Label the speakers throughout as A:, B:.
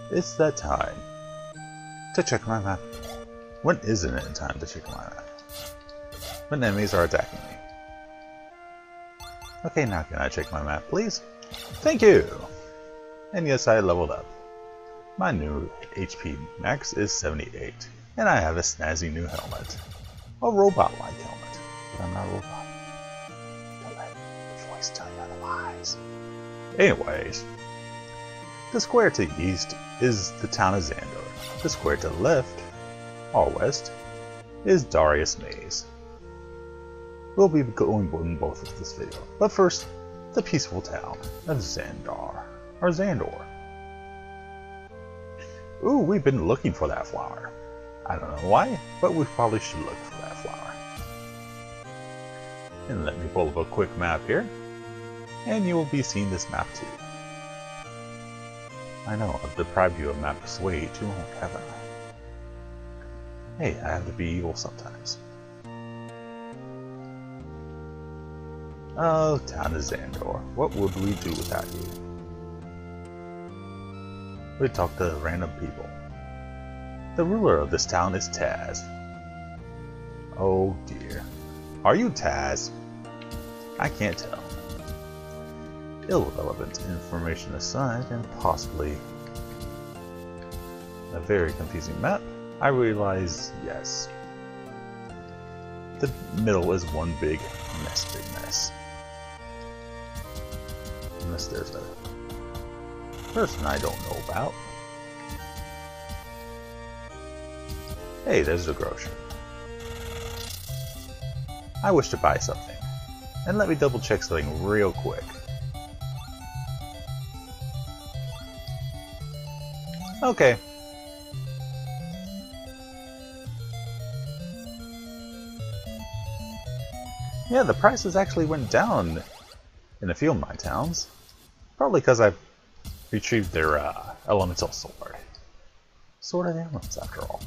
A: It's that time to check my map. When isn't it time to check my map? When enemies are attacking me. Okay, now can I check my map, please? Thank you! And yes, I leveled up. My new HP max is 78, and I have a snazzy new helmet. A robot-like helmet, but I'm not a robot. Don't let the voice tell you otherwise. Anyways, the square to the east is the town of Zandor. The square to the left, or west, is Darius Maze. We'll be going in both of this video, but first, the peaceful town of Zandor, or Zandor. Ooh, we've been looking for that flower. I don't know why, but we probably should look for that flower. And let me pull up a quick map here, and you will be seeing this map too. I know, I've deprived you of maps way too long, haven't I? Hey, I have to be evil sometimes. Oh, town of Xandor. What would we do without you? We talk to random people. The ruler of this town is Taz. Oh dear. Are you Taz? I can't tell. Irrelevant information aside, and possibly a very confusing map, I realize yes. The middle is one big mess. Unless there's a person I don't know about. Hey, there's a grocer. I wish to buy something. And let me double check something real quick. Okay. Yeah, the prices actually went down in a few of my towns. Probably because I retrieved their elemental sword. Sword of the Elements, after all.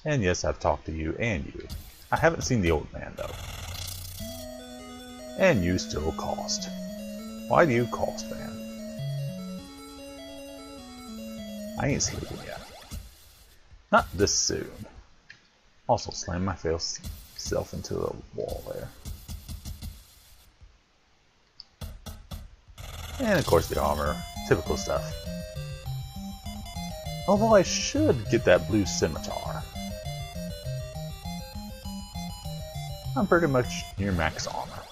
A: And yes, I've talked to you and you. I haven't seen the old man, though. And you still cost. Why do you cost, man? I ain't sleeping yet. Not this soon. Also slammed my self into the wall there. And of course the armor. Typical stuff. Although I should get that blue scimitar. I'm pretty much near max armor.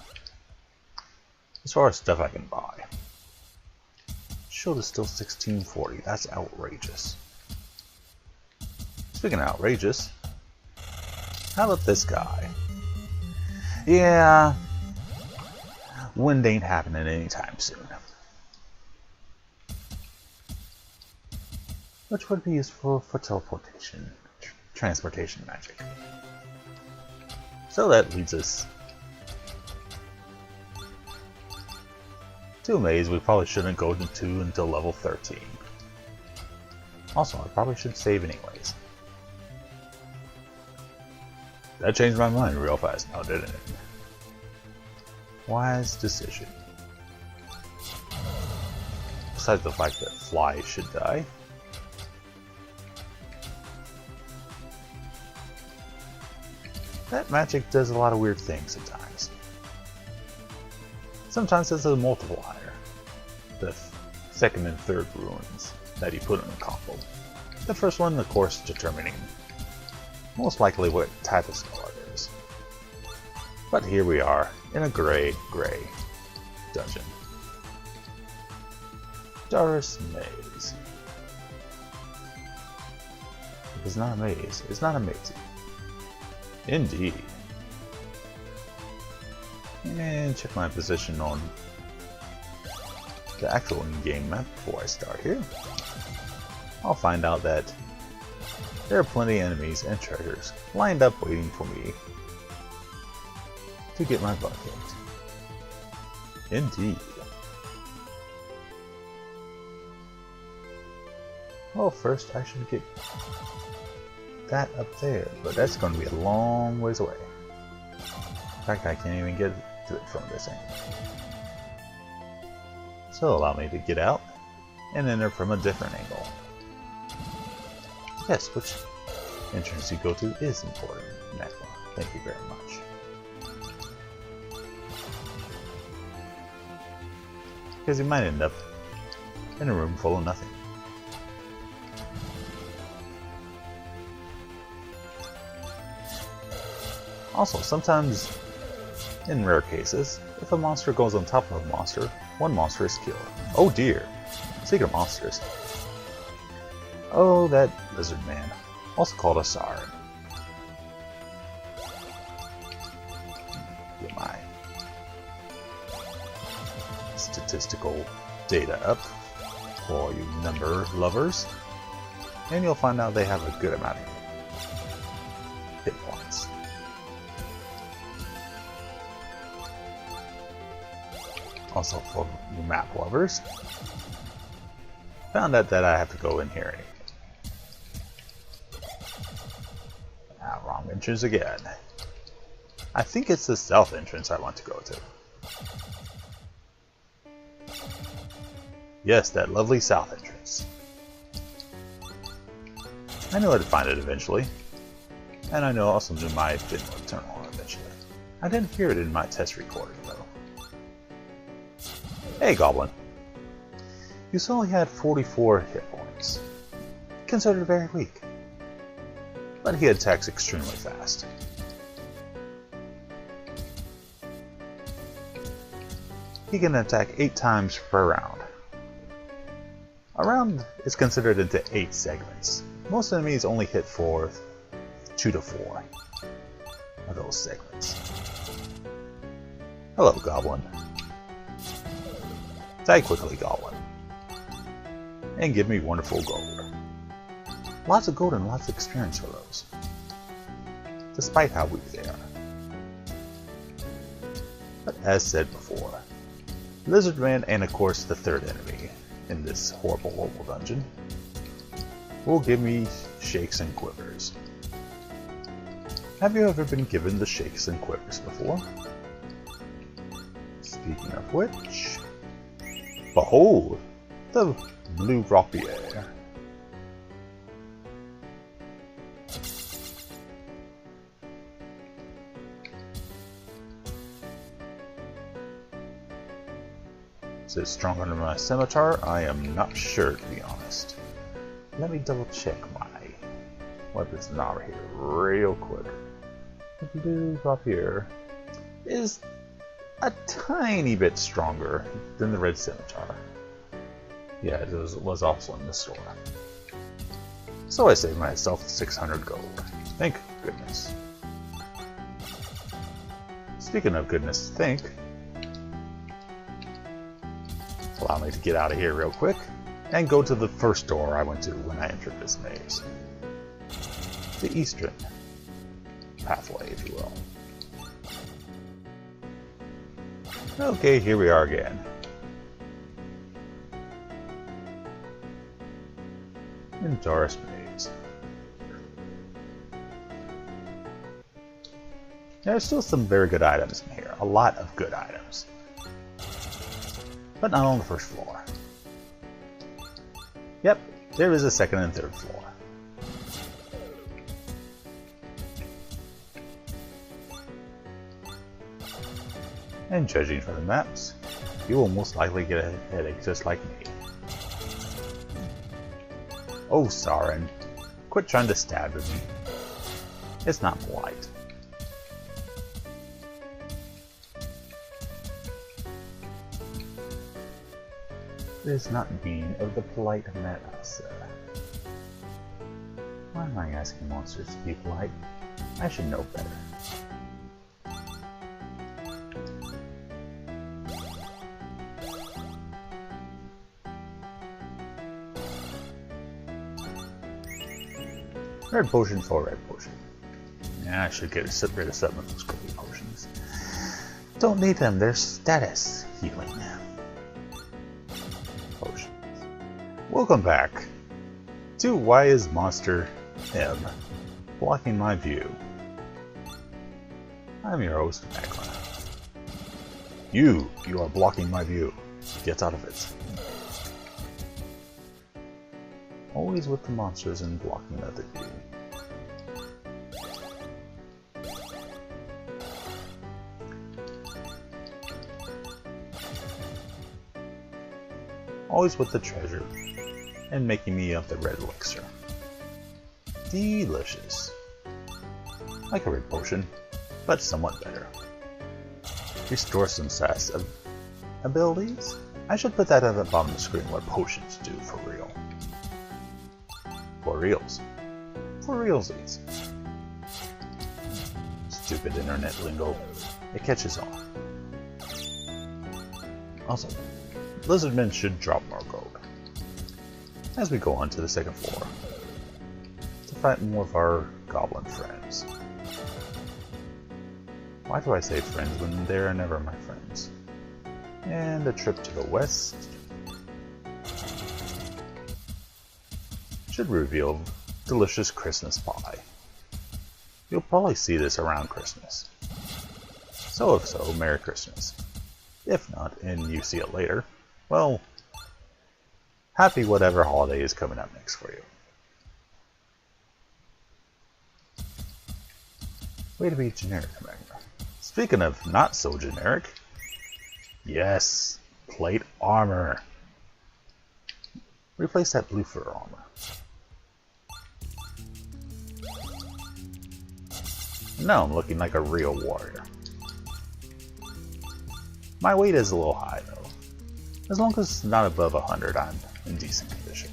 A: As far as stuff I can buy. Shield is still 1640. That's outrageous. Speaking of outrageous, how about this guy? Yeah, wind ain't happening anytime soon. Which would be useful for teleportation, transportation magic. So that leads us to a maze we probably shouldn't go into until level 13. Also, I probably should save anyways. That changed my mind real fast now, didn't it? Wise decision. Besides the fact that flies should die. That magic does a lot of weird things sometimes. Sometimes it's a multiplier. The second and third runes that you put in a combo. The first one, of course, determining most likely what type of spell it is. But here we are in a gray dungeon. Darius Maze. It's not a maze. It's not amazing. Indeed. And check my position on the actual in-game map before I start here. I'll find out that there are plenty of enemies and treasures lined up waiting for me to get my butt kicked. Indeed. Well, first I should get that up there, but that's going to be a long ways away. In fact, I can't even get to it from this angle. So allow me to get out and enter from a different angle. Yes, which entrance you go to is important, naga. Thank you very much. Because you might end up in a room full of nothing. Also, sometimes, in rare cases, if a monster goes on top of a monster, one monster is killed. Oh dear! Speaking of monsters. Oh, that lizard man. Also called a siren. Get my statistical data up for all you number lovers. And you'll find out they have a good amount of hit points. Also for you map lovers. Found out that I have to go in here. Wrong entrance again. I think it's the south entrance I want to go to. Yes, that lovely south entrance. I knew I'd find it eventually. And I also knew my Finland terminal eventually. I didn't hear it in my test recording though. Hey Goblin. You saw he had 44 hit points. Considered very weak. But he attacks extremely fast. He can attack 8 times per round. A round is considered into 8 segments. Most enemies only hit for 2 to 4 of those segments. Hello, Goblin. Die quickly, Goblin. And give me wonderful gold. Lots of gold and lots of experience for those. Despite how weak they are. But as said before, Lizard Man and of course the third enemy in this horrible dungeon will give me shakes and quivers. Have you ever been given the shakes and quivers before? Speaking of which, behold the blue rapier. Is it stronger than my scimitar? I am not sure, to be honest. Let me double check my weapons over here real quick. The blue rapier is a tiny bit stronger than the red scimitar. Yeah, it was also in the store. So I saved myself 600 gold. Thank goodness. Speaking of goodness, think. Allow me to get out of here real quick and go to the first door I went to when I entered this maze. The eastern pathway, if you will. Okay, here we are again. In Darius maze. There are still some very good items in here. A lot of good items. But not on the first floor. Yep, there is a second and third floor. And judging from the maps, you will most likely get a headache just like me. Oh, Saren, quit trying to stab at me. It's not polite. It is not being of the polite manner, sir. Why am I asking monsters to be polite? I should know better. Red potion for red potion. Yeah, I should get rid of some of those cookie potions. Don't need them, they're status healing. Potions. Welcome back to Why is Monster M blocking my view? I'm your host, Magmawk. You are blocking my view. Get out of it. Always with the monsters and blocking other view. Always with the treasure, and making me of the red elixir. Delicious. Like a red potion, but somewhat better. Restore some sass abilities? I should put that at the bottom of the screen what potions do for real. For reals. For realsies. Stupid internet lingo. It catches on. Also, lizardmen should drop more gold. As we go on to the second floor, to fight more of our goblin friends. Why do I say friends when they are never my friends? And a trip to the west should reveal delicious Christmas pie. You'll probably see this around Christmas. So if so, Merry Christmas. If not, and you see it later, well, happy whatever holiday is coming up next for you. Way to be generic, Magma. Speaking of not so generic, yes, plate armor. Replace that blue fur armor. Now I'm looking like a real warrior. My weight is a little high though. As long as it's not above 100, I'm in decent condition.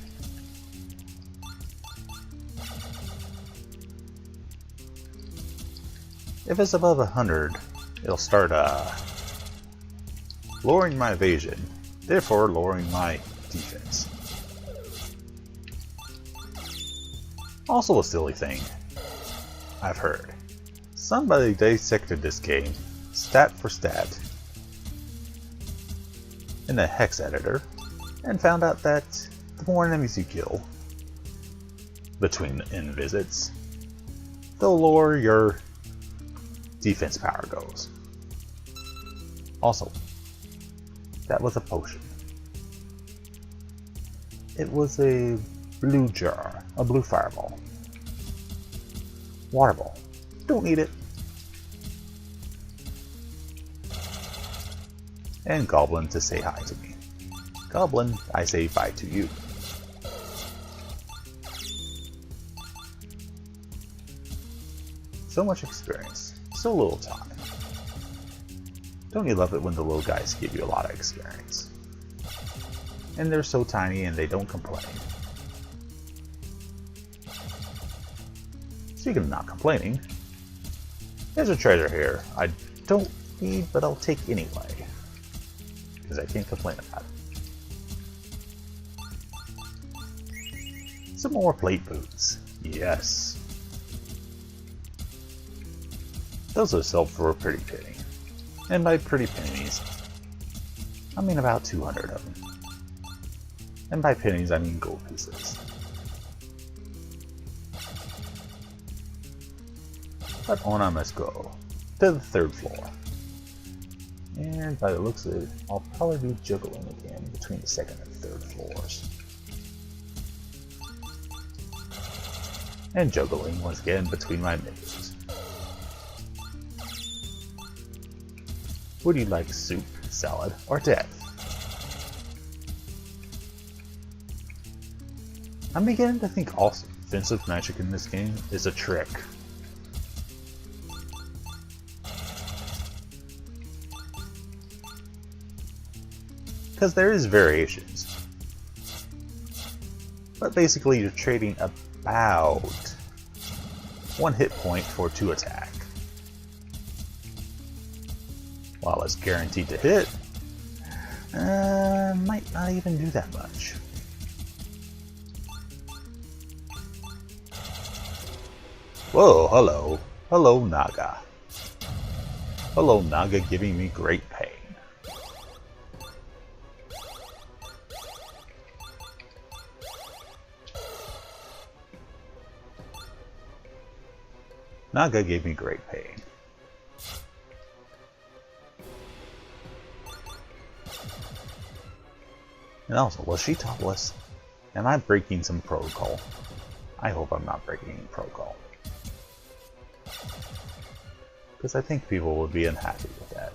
A: If it's above 100, it'll start lowering my evasion, therefore lowering my defense. Also a silly thing I've heard. Somebody dissected this game, stat for stat, in the hex editor, and found out that the more enemies you kill between in visits, the lower your defense power goes. Also, that was a potion. It was a blue jar, a blue fireball. Water ball. Don't need it. And Goblin to say hi to me. Goblin, I say bye to you. So much experience, so little time. Don't you love it when the little guys give you a lot of experience? And they're so tiny and they don't complain. Speaking of not complaining, there's a treasure here I don't need, but I'll take anyway. Because I can't complain about it. Some more plate boots. Yes. Those are sold for a pretty penny. And by pretty pennies, I mean about 200 of them. And by pennies, I mean gold pieces. But on I must go. To the third floor. And by the looks of it, I'll probably be juggling again between the second and third floors. And juggling once again between my menus. Would you like soup, salad, or death? I'm beginning to think also offensive magic in this game is a trick. Because there is variations. But basically you're trading about 1 hit point for 2 attack. While it's guaranteed to hit, might not even do that much. Whoa, hello. Hello, Naga. Hello, Naga, giving me great pain. Naga gave me great pain. And also, was she topless? Am I breaking some protocol? I hope I'm not breaking protocol. Because I think people would be unhappy with that.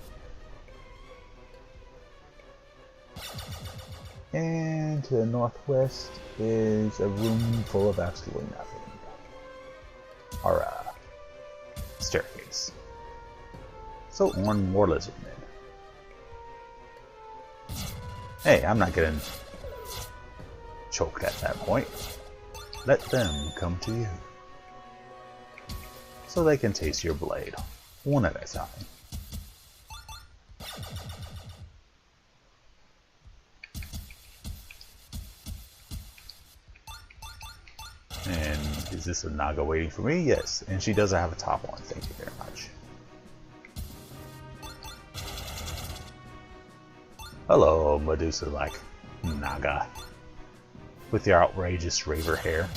A: And to the northwest is a room full of absolutely nothing. Our staircase. So on more lizard men. Hey, I'm not getting choked at that point. Let them come to you. So they can taste your blade, one at a time. And is this a naga waiting for me? Yes, and she doesn't have a top on, thank you very much. Hello, Medusa-like naga. With your outrageous raver hair.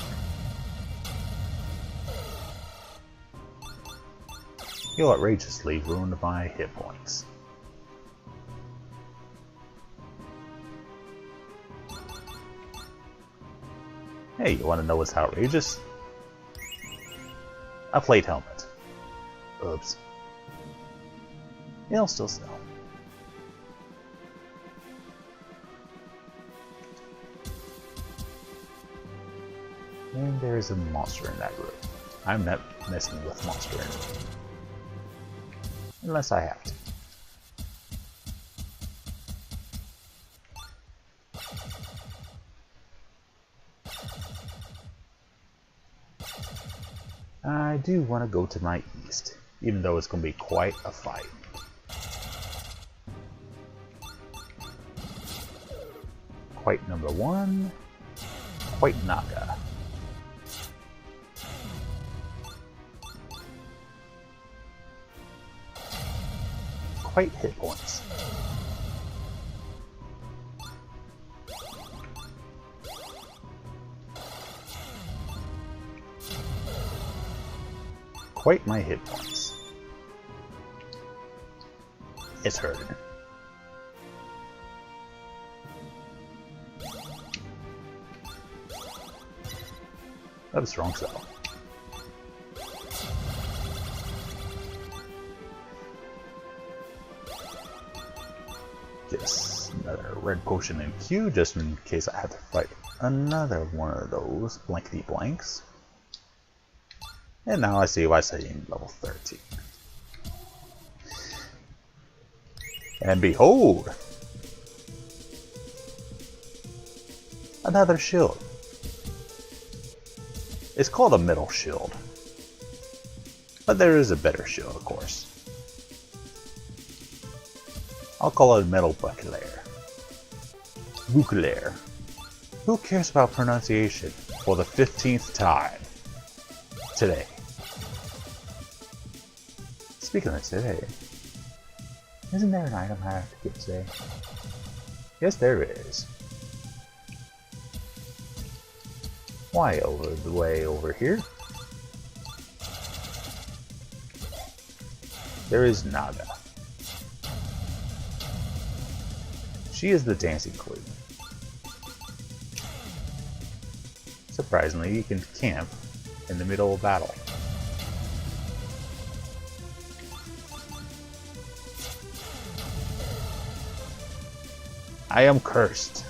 A: You outrageously ruined my hit points. Hey, you want to know what's outrageous? A plate helmet. Oops. It'll still sell. And there's a monster in that room. I'm not messing with monster in it. Unless I have to. I do want to go to my east, even though it's going to be quite a fight. Quite number one, quite naga. Quite hit points. Quite my hit points. It's hurting. That was strong cell. Yes, another red potion in Q, just in case I have to fight another one of those blankety blanks. And now I see why I say level 13. And behold! Another shield. It's called a metal shield. But there is a better shield, of course. I'll call it a metal buculaire. Buculaire. Who cares about pronunciation for the 15th time? Today. Speaking of today, isn't there an item I have to get today? Yes, there is. Why over the way over here? There is Naga. She is the dancing queen. Surprisingly, you can camp in the middle of battle. I am cursed.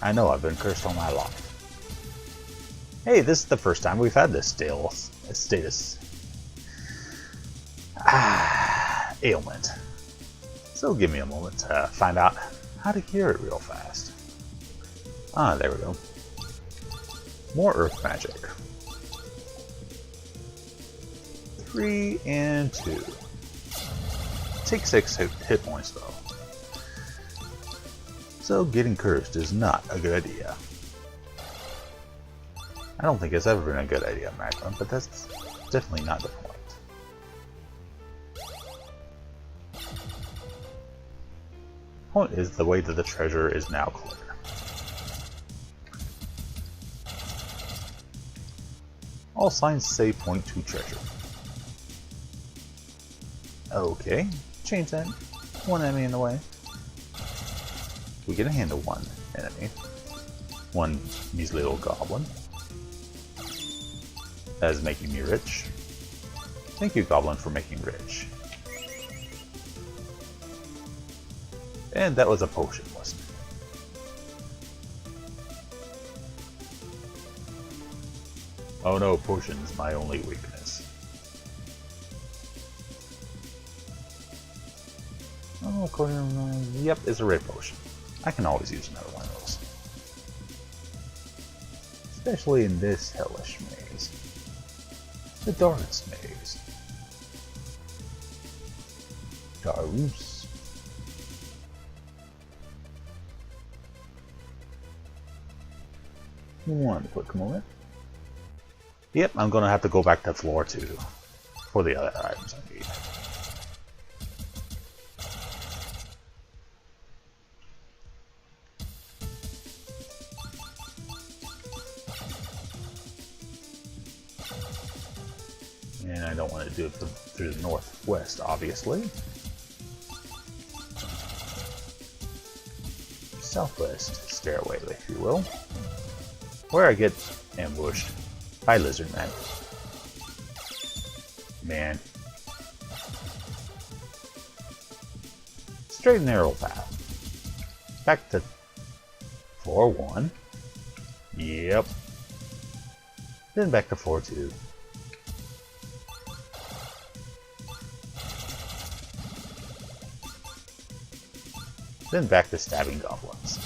A: I know I've been cursed all my life. Hey, this is the first time we've had this status ailment. So give me a moment to find out how to cure it real fast. Ah, there we go. More earth magic. 3 and 2. Take 6 hit points though. So getting cursed is not a good idea. I don't think it's ever been a good idea, Magma, but that's definitely not the point. Point is the way that the treasure is now clear. All signs say point to treasure. Okay, change that. One enemy in the way. we can handle one enemy. One measly little goblin. That is making me rich. Thank you, goblin, for making rich. And that was a potion, wasn't it? Oh no, potion's my only weakness. Oh, yep, it's a red potion. I can always use another one of those. Especially in this hellish maze. The Darius maze. Darius. One quick moment. Yep, I'm gonna have to go back to floor 2 for the other items I need. And I don't want to do it through the northwest, obviously. Southwest stairway, if you will. Where I get ambushed by lizard men. Man. Straight and narrow path. Back to floor 1. Yep. Then back to floor 2. Then back to stabbing goblins.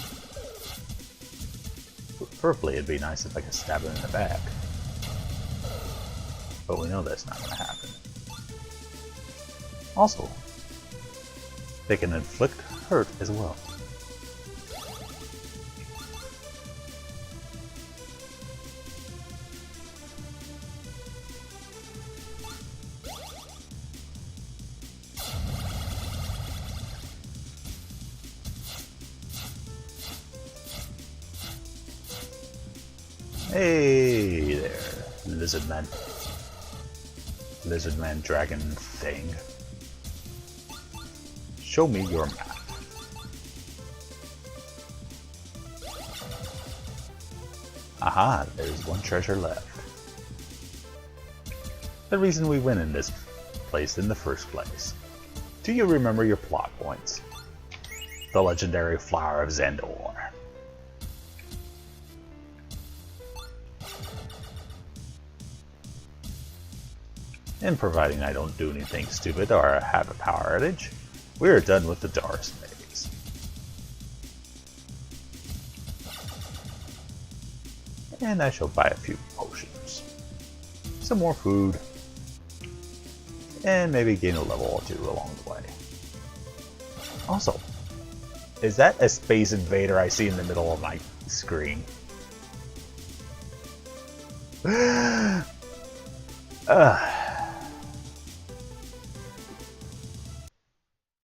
A: Preferably it'd be nice if I could stab them in the back. But we know that's not going to happen. Also, they can inflict hurt as well. Hey there, lizard man. Lizard man dragon thing. Show me your map. Aha, there's one treasure left. The reason we went in this place in the first place. Do you remember your plot points? The legendary flower of Zandor. And providing I don't do anything stupid or have a power outage, we are done with the Darius maze. And I shall buy a few potions, some more food, and maybe gain a level or two along the way. Also, is that a space invader I see in the middle of my screen? Ugh.